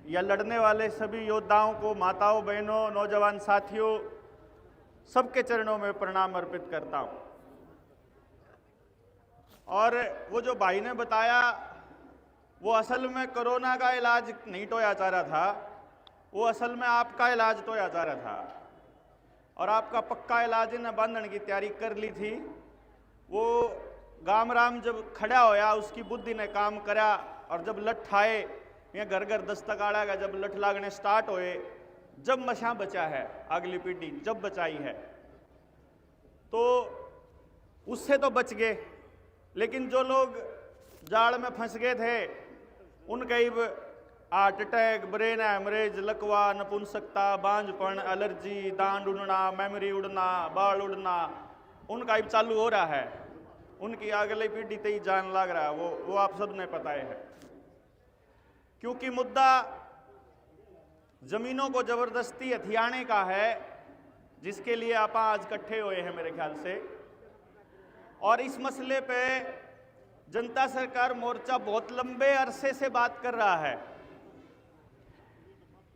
या लड़ने वाले सभी योद्धाओं को, माताओं, बहनों, नौजवान साथियों, सबके चरणों में प्रणाम अर्पित करता हूं। और वो जो भाई ने बताया वो असल में कोरोना का इलाज नहीं टोया जा रहा था, वो असल में आपका इलाज टोया जा रहा था। और आपका पक्का इलाज ने बांधने की तैयारी कर ली थी। वो गाम राम जब खड़ा होया, उसकी बुद्धि ने काम करा, और जब लठ आए या घर घर दस्तक आड़ा का, जब लठ लागने स्टार्ट होए, जब मशा बचा है, अगली पीढ़ी जब बचाई है, तो उससे तो बच गए। लेकिन जो लोग जाड़ में फंस गए थे, उनके हार्ट अटैक, ब्रेन हैमरेज, लकवा, नपुंसकता, बांझपन, एलर्जी, दांत उड़ना, मेमोरी उड़ना, बाल उड़ना, उनका ही चालू हो रहा है। उनकी अगली पीढ़ी तक ही जान लग रहा है, वो आप सब ने पता है। क्योंकि मुद्दा जमीनों को जबरदस्ती हथियाने का है, जिसके लिए आप आज इकट्ठे हुए हैं मेरे ख्याल से। और इस मसले पे जनता सरकार मोर्चा बहुत लंबे अरसे से बात कर रहा है।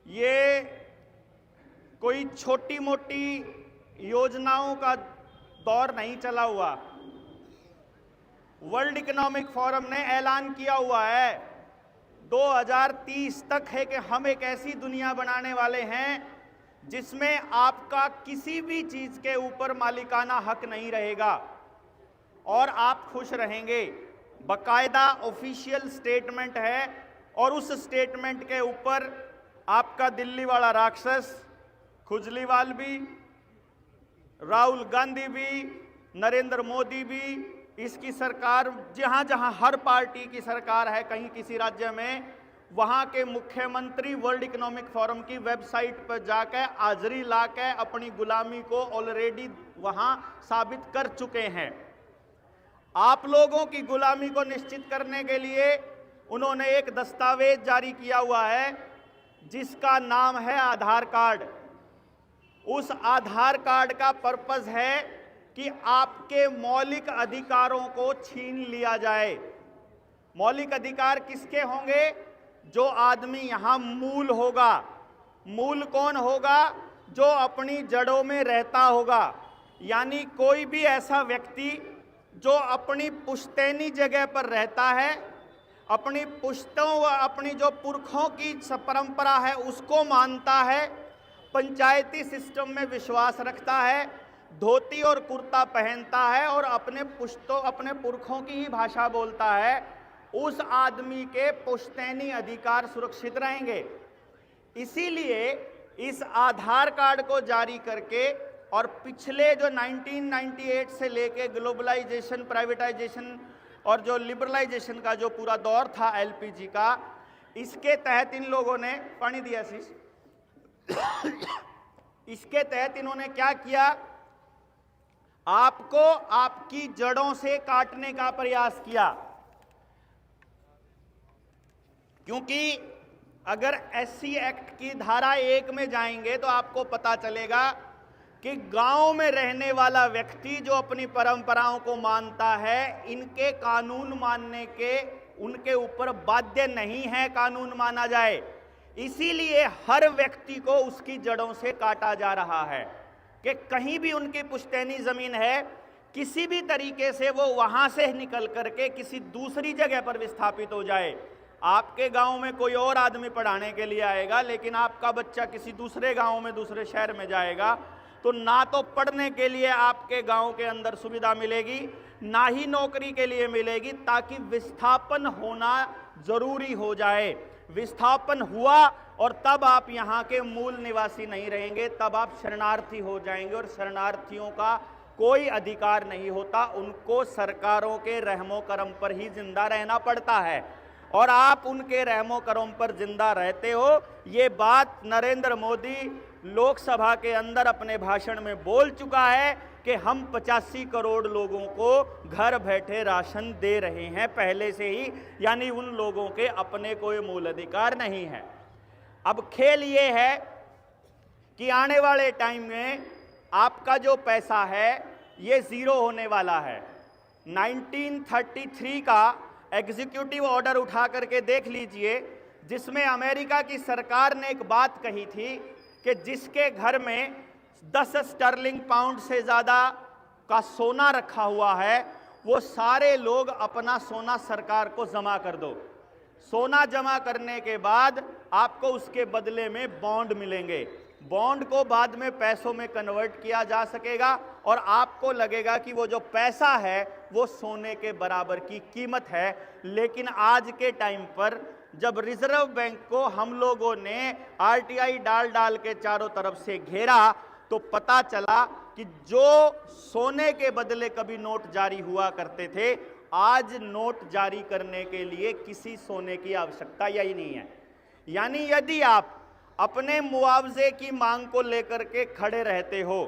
ये कोई छोटी मोटी योजनाओं का दौर नहीं चला हुआ। वर्ल्ड इकोनॉमिक फोरम ने ऐलान किया हुआ है 2030 तक है कि हम एक ऐसी दुनिया बनाने वाले हैं जिसमें आपका किसी भी चीज के ऊपर मालिकाना हक नहीं रहेगा और आप खुश रहेंगे। बाकायदा ऑफिशियल स्टेटमेंट है, और उस स्टेटमेंट के ऊपर आपका दिल्ली वाला राक्षस खुजलीवाल भी, राहुल गांधी भी, नरेंद्र मोदी भी, इसकी सरकार, जहां जहां हर पार्टी की सरकार है कहीं किसी राज्य में, वहां के मुख्यमंत्री वर्ल्ड इकोनॉमिक फोरम की वेबसाइट पर जाकर हाजिरी लाकर अपनी गुलामी को ऑलरेडी वहां साबित कर चुके हैं। आप लोगों की गुलामी को निश्चित करने के लिए उन्होंने एक दस्तावेज जारी किया हुआ है जिसका नाम है आधार कार्ड। उस आधार कार्ड का पर्पस है कि आपके मौलिक अधिकारों को छीन लिया जाए। मौलिक अधिकार किसके होंगे? जो आदमी यहां मूल होगा। मूल कौन होगा? जो अपनी जड़ों में रहता होगा। यानी कोई भी ऐसा व्यक्ति जो अपनी पुश्तैनी जगह पर रहता है, अपनी पुश्तों व अपनी जो पुरखों की परंपरा है उसको मानता है, पंचायती सिस्टम में विश्वास रखता है, धोती और कुर्ता पहनता है और अपने पुरखों की ही भाषा बोलता है, उस आदमी के पुश्तैनी अधिकार सुरक्षित रहेंगे। इसीलिए इस आधार कार्ड को जारी करके और पिछले जो 1998 से लेके ग्लोबलाइजेशन, प्राइवेटाइजेशन और जो लिबरलाइजेशन का जो पूरा दौर था एलपीजी का, इसके तहत इन लोगों ने पानी दिया शीश इसके तहत इन्होंने क्या किया? आपको आपकी जड़ों से काटने का प्रयास किया। क्योंकि अगर एससी एक्ट की धारा 1 में जाएंगे तो आपको पता चलेगा कि गांव में रहने वाला व्यक्ति जो अपनी परंपराओं को मानता है, इनके कानून मानने के उनके ऊपर बाध्य नहीं है कानून माना जाए। इसीलिए हर व्यक्ति को उसकी जड़ों से काटा जा रहा है कि कहीं भी उनकी पुश्तैनी जमीन है, किसी भी तरीके से वो वहां से निकल करके किसी दूसरी जगह पर विस्थापित हो जाए। आपके गांव में कोई और आदमी पढ़ाने के लिए आएगा, लेकिन आपका बच्चा किसी दूसरे गांव में, दूसरे शहर में जाएगा, तो ना तो पढ़ने के लिए आपके गांव के अंदर सुविधा मिलेगी, ना ही नौकरी के लिए मिलेगी, ताकि विस्थापन होना जरूरी हो जाए। विस्थापन हुआ और तब आप यहाँ के मूल निवासी नहीं रहेंगे, तब आप शरणार्थी हो जाएंगे, और शरणार्थियों का कोई अधिकार नहीं होता, उनको सरकारों के रहमो करम पर ही जिंदा रहना पड़ता है। और आप उनके रहमो करम पर जिंदा रहते हो। ये बात नरेंद्र मोदी लोकसभा के अंदर अपने भाषण में बोल चुका है कि हम 85 करोड़ लोगों को घर बैठे राशन दे रहे हैं पहले से ही, यानी उन लोगों के अपने कोई मूल अधिकार नहीं है। अब खेल ये है कि आने वाले टाइम में आपका जो पैसा है ये जीरो होने वाला है। 1933 का एग्जीक्यूटिव ऑर्डर उठा करके देख लीजिए, जिसमें अमेरिका की सरकार ने एक बात कही थी कि जिसके घर में 10 स्टर्लिंग पाउंड से ज़्यादा का सोना रखा हुआ है, वो सारे लोग अपना सोना सरकार को जमा कर दो। सोना जमा करने के बाद आपको उसके बदले में बॉन्ड मिलेंगे। बॉन्ड को बाद में पैसों में कन्वर्ट किया जा सकेगा और आपको लगेगा कि वो जो पैसा है वो सोने के बराबर की कीमत है। लेकिन आज के टाइम पर जब रिजर्व बैंक को हम लोगों ने आरटीआई डाल डाल के चारों तरफ से घेरा, तो पता चला कि जो सोने के बदले कभी नोट जारी हुआ करते थे, आज नोट जारी करने के लिए किसी सोने की आवश्यकता ही नहीं है। यानी यदि आप अपने मुआवजे की मांग को लेकर के खड़े रहते हो,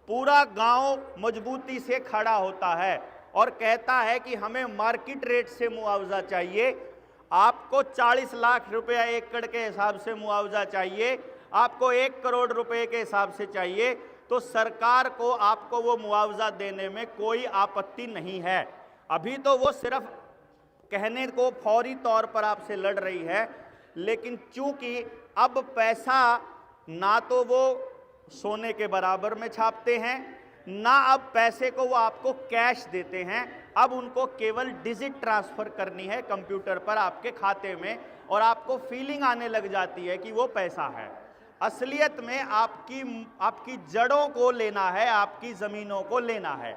पूरा गांव मजबूती से खड़ा होता है और कहता है कि हमें मार्केट रेट से मुआवजा चाहिए, आपको 40 लाख रुपया एकड़ के हिसाब से मुआवजा चाहिए, आपको 1 करोड़ रुपए के हिसाब से चाहिए, तो सरकार को आपको वो मुआवजा देने में कोई आपत्ति नहीं है। अभी तो वो सिर्फ कहने को फौरी तौर पर आपसे लड़ रही है, लेकिन चूंकि अब पैसा ना तो वो सोने के बराबर में छापते हैं, ना अब पैसे को वो आपको कैश देते हैं, अब उनको केवल डिजिट ट्रांसफर करनी है कंप्यूटर पर आपके खाते में, और आपको फीलिंग आने लग जाती है कि वो पैसा है। असलियत में आपकी जड़ों को लेना है, आपकी जमीनों को लेना है।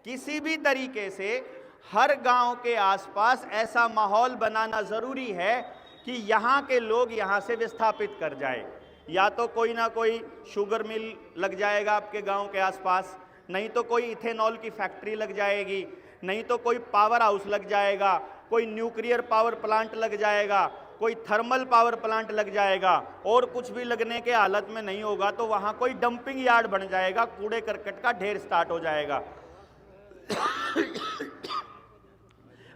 किसी भी तरीके से हर गांव के आसपास ऐसा माहौल बनाना जरूरी है कि यहाँ के लोग यहाँ से विस्थापित कर जाए। या तो कोई ना कोई शुगर मिल लग जाएगा आपके गांव के आसपास, नहीं तो कोई इथेनॉल की फैक्ट्री लग जाएगी, नहीं तो कोई पावर हाउस लग जाएगा, कोई न्यूक्लियर पावर प्लांट लग जाएगा, कोई थर्मल पावर प्लांट लग जाएगा, और कुछ भी लगने के हालत में नहीं होगा तो वहाँ कोई डंपिंग यार्ड बन जाएगा, कूड़े करकट का ढेर स्टार्ट हो जाएगा।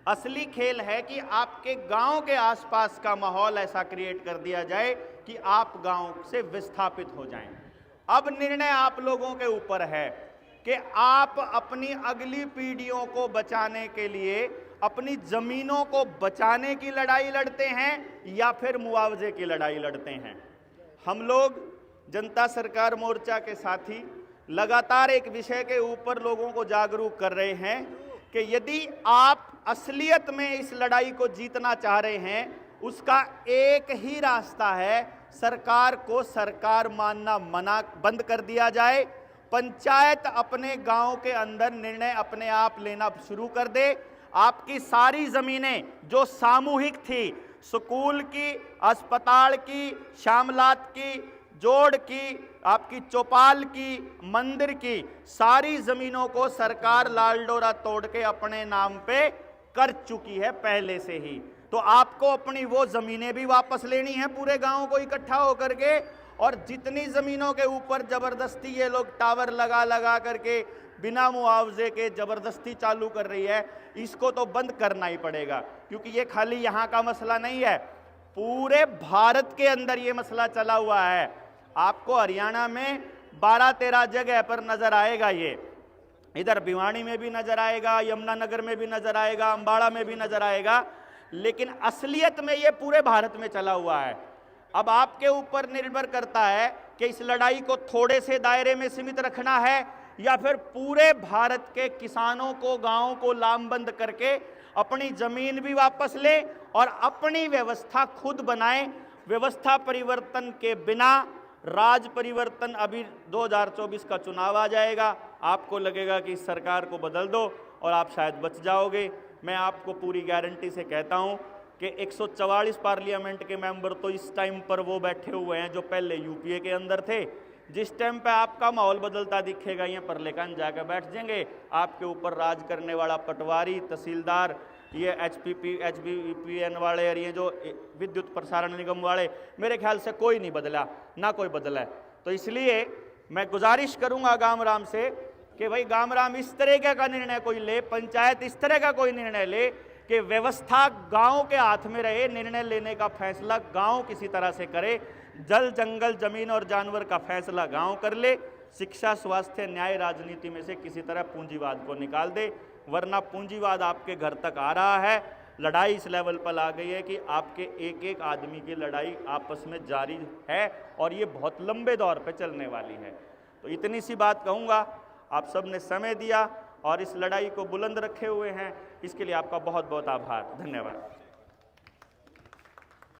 असली खेल है कि आपके गांव के आसपास का माहौल ऐसा क्रिएट कर दिया जाए कि आप गांव से विस्थापित हो जाएं। अब निर्णय आप लोगों के ऊपर है कि आप अपनी अगली पीढ़ियों को बचाने के लिए अपनी जमीनों को बचाने की लड़ाई लड़ते हैं या फिर मुआवजे की लड़ाई लड़ते हैं। हम लोग जनता सरकार मोर्चा के साथी लगातार एक विषय के ऊपर लोगों को जागरूक कर रहे हैं कि यदि आप असलियत में इस लड़ाई को जीतना चाह रहे हैं, उसका एक ही रास्ता है, सरकार को सरकार मानना बंद कर दिया जाए, पंचायत अपने गांव के अंदर निर्णय अपने आप लेना शुरू कर दे। आपकी सारी जमीनें जो सामूहिक थी, स्कूल की, अस्पताल की, श्यामलात की, जोड़ की, आपकी चौपाल की, मंदिर की, सारी जमीनों को सरकार लाल डोरा तोड़ के अपने नाम पे कर चुकी है पहले से ही। तो आपको अपनी वो जमीनें भी वापस लेनी है पूरे गांव को इकट्ठा होकर के, और जितनी जमीनों के ऊपर जबरदस्ती ये लोग टावर लगा लगा करके बिना मुआवजे के जबरदस्ती चालू कर रही है, इसको तो बंद करना ही पड़ेगा। क्योंकि ये खाली यहाँ का मसला नहीं है, पूरे भारत के अंदर ये मसला चला हुआ है। आपको हरियाणा में 12-13 जगह पर नजर आएगा, ये इधर भिवानी में भी नजर आएगा, यमुनानगर में भी नजर आएगा, अंबाड़ा में भी नजर आएगा, लेकिन असलियत में ये पूरे भारत में चला हुआ है। अब आपके ऊपर निर्भर करता है कि इस लड़ाई को थोड़े से दायरे में सीमित रखना है या फिर पूरे भारत के किसानों को, गांवों को लामबंद करके अपनी जमीन भी वापस ले और अपनी व्यवस्था खुद बनाए। व्यवस्था परिवर्तन के बिना राज परिवर्तन, अभी 2024 का चुनाव आ जाएगा, आपको लगेगा कि इस सरकार को बदल दो और आप शायद बच जाओगे। मैं आपको पूरी गारंटी से कहता हूं कि 144 पार्लियामेंट के मेंबर तो इस टाइम पर वो बैठे हुए हैं जो पहले यूपीए के अंदर थे। जिस टाइम पे आपका माहौल बदलता दिखेगा, ये परलेखन जाकर बैठ जाएंगे। आपके ऊपर राज करने वाला पटवारी, तहसीलदार, ये एचबीपीएन वाले और ये जो विद्युत प्रसारण निगम वाले, मेरे ख्याल से कोई नहीं बदला, ना कोई बदला है। तो इसलिए मैं गुजारिश करूंगा गामराम से कि भाई गामराम इस तरह का निर्णय कोई ले, पंचायत इस तरह का कोई निर्णय ले कि व्यवस्था गांव के हाथ में रहे, निर्णय लेने का फैसला गांव किसी तरह से करे, जल जंगल जमीन और जानवर का फैसला गांव कर ले, शिक्षा स्वास्थ्य न्याय राजनीति में से किसी तरह पूंजीवाद को निकाल दे, वरना पूंजीवाद आपके घर तक आ रहा है। लड़ाई इस लेवल पर आ गई है कि आपके एक एक आदमी की लड़ाई आपस में जारी है और ये बहुत लंबे दौर पे चलने वाली है। तो इतनी सी बात कहूँगा, आप सब ने समय दिया और इस लड़ाई को बुलंद रखे हुए हैं, इसके लिए आपका बहुत बहुत आभार, धन्यवाद।